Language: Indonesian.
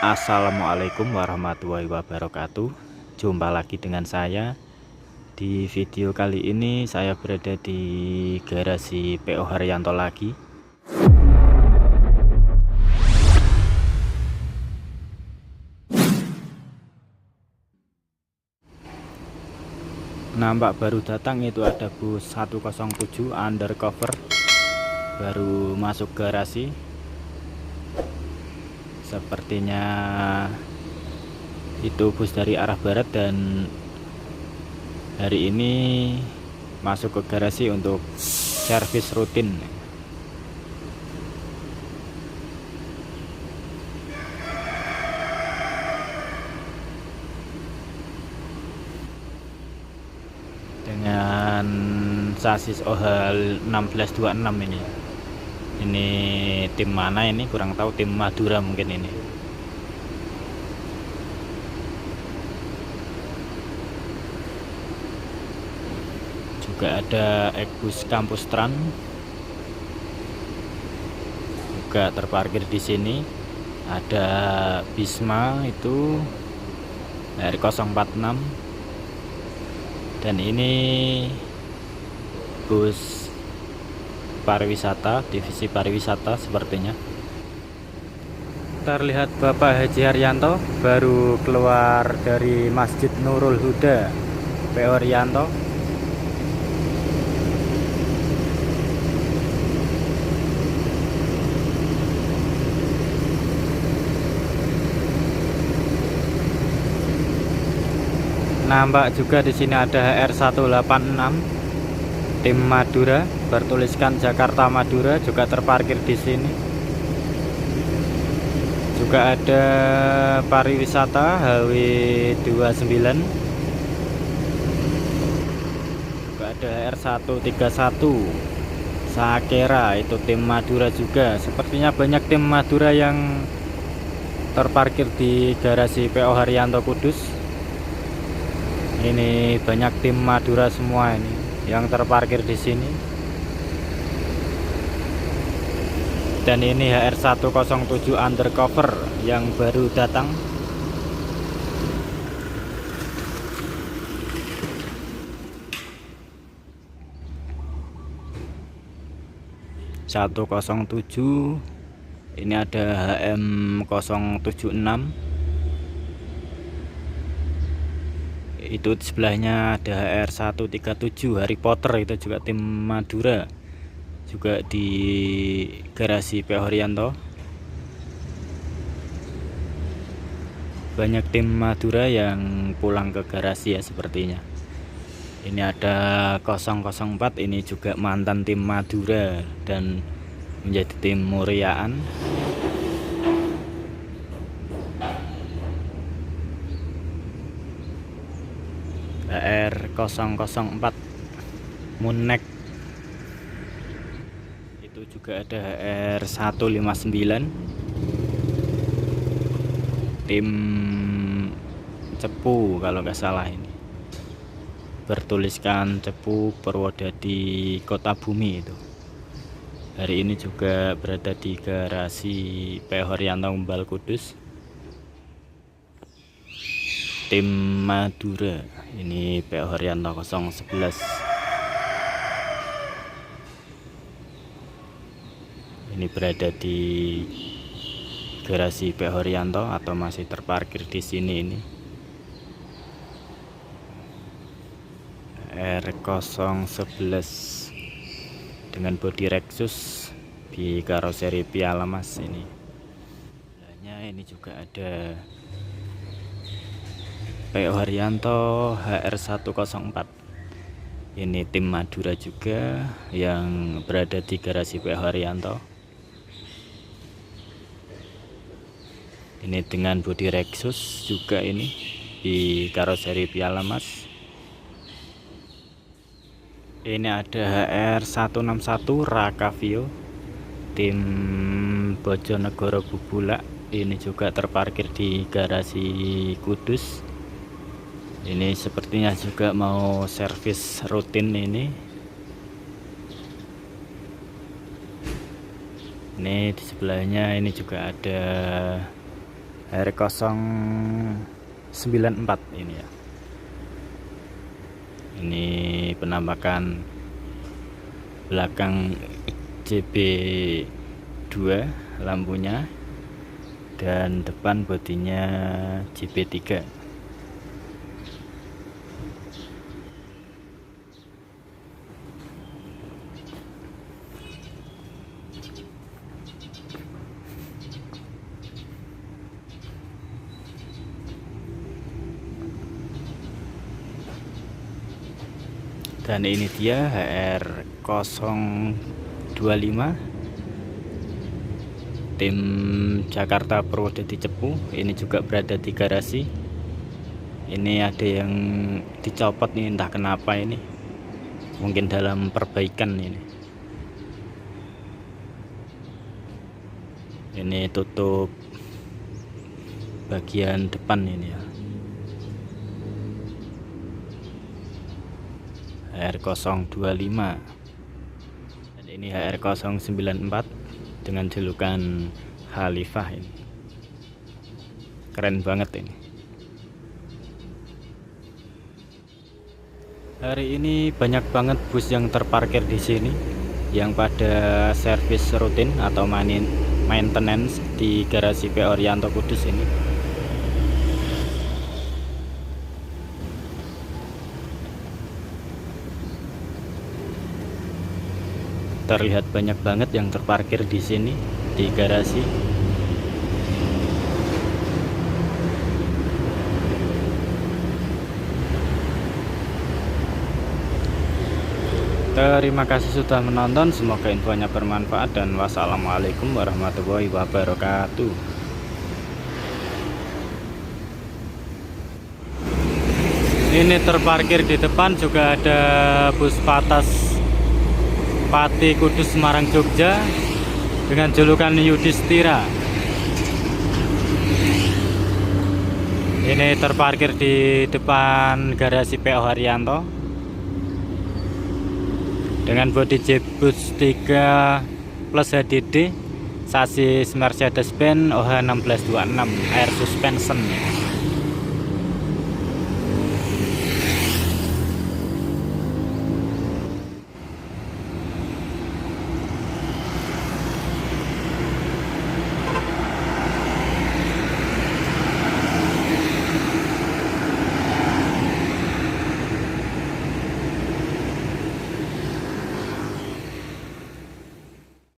Assalamualaikum warahmatullahi wabarakatuh. Jumpa lagi dengan saya. Di video kali ini saya berada di garasi PO Haryanto lagi. Nampak baru datang itu ada bus 107 undercover, baru masuk garasi. Sepertinya itu bus dari arah barat dan hari ini masuk ke garasi untuk servis rutin. Dengan sasis OHL 1626 ini. Ini tim mana ini? Kurang tahu, tim Madura mungkin ini. Juga ada Ekbus Kampus Tran juga terparkir di sini. Ada Bisma itu R046 dan ini bus pariwisata, divisi pariwisata sepertinya. Terlihat Bapak Haji Haryanto baru keluar dari Masjid Nurul Huda PO Haryanto. Nampak juga di sini ada HR186 tim Madura bertuliskan Jakarta Madura juga terparkir di sini. Juga ada pariwisata HW29. Juga ada HR131 Sakera itu tim Madura juga. Sepertinya banyak tim Madura yang terparkir di garasi PO Haryanto Kudus. Ini banyak tim Madura semua ini yang terparkir di sini. Dan ini HR107 undercover yang baru datang. (107) ini ada HM076. Itu di sebelahnya ada HR137 Harry Potter, itu juga tim Madura juga di garasi PO Haryanto. Banyak tim Madura yang pulang ke garasi ya sepertinya. Ini ada 004, ini juga mantan tim Madura dan menjadi tim Muriaan. HR004 Munek itu juga ada HR159 tim Cepu kalau nggak salah, ini bertuliskan Cepu Purwodadi Kota Bumi. Itu hari ini juga berada di garasi PO Haryanto Umbal Kudus tim Madura. Ini PO Haryanto 011. Ini berada di garasi PO Haryanto atau masih terparkir di sini. Ini R011 dengan bodi Lexus di karoseri Piala Mas ini. Ini juga ada PO Haryanto HR104. Ini tim Madura juga yang berada di garasi PO Haryanto. Ini dengan bodi Lexus juga ini di karoseri Piala Mas. Ini ada HR161 Rakavio tim Bojonegoro Bubulak. Ini juga terparkir di garasi Kudus. Ini sepertinya juga mau servis rutin ini. Ini di sebelahnya ini juga ada HR094 ini ya. Ini penampakan belakang JB2 lampunya, dan depan bodinya JB3. Dan ini dia HR025 tim Jakarta Purwodadi Cepu. Ini juga berada di garasi. Ini ada yang dicopot nih, entah kenapa ini, mungkin dalam perbaikan ini. Ini tutup bagian depan ini ya. HR025. Dan ini HR094 dengan julukan Khalifah ini. Keren banget ini. Hari ini banyak banget bus yang terparkir di sini yang pada servis rutin atau maintenance di garasi PO Rianto Kudus ini. Terlihat banyak banget yang terparkir di sini di garasi. Terima kasih sudah menonton, semoga infonya bermanfaat, dan wassalamualaikum warahmatullahi wabarakatuh. Ini terparkir di depan juga ada bus Patas Pati Kudus Semarang Jogja dengan julukan Yudhistira. Ini terparkir di depan garasi PO Haryanto dengan bodi Jebus 3 plus HDD, sasis Mercedes-Benz OH1626 air suspension.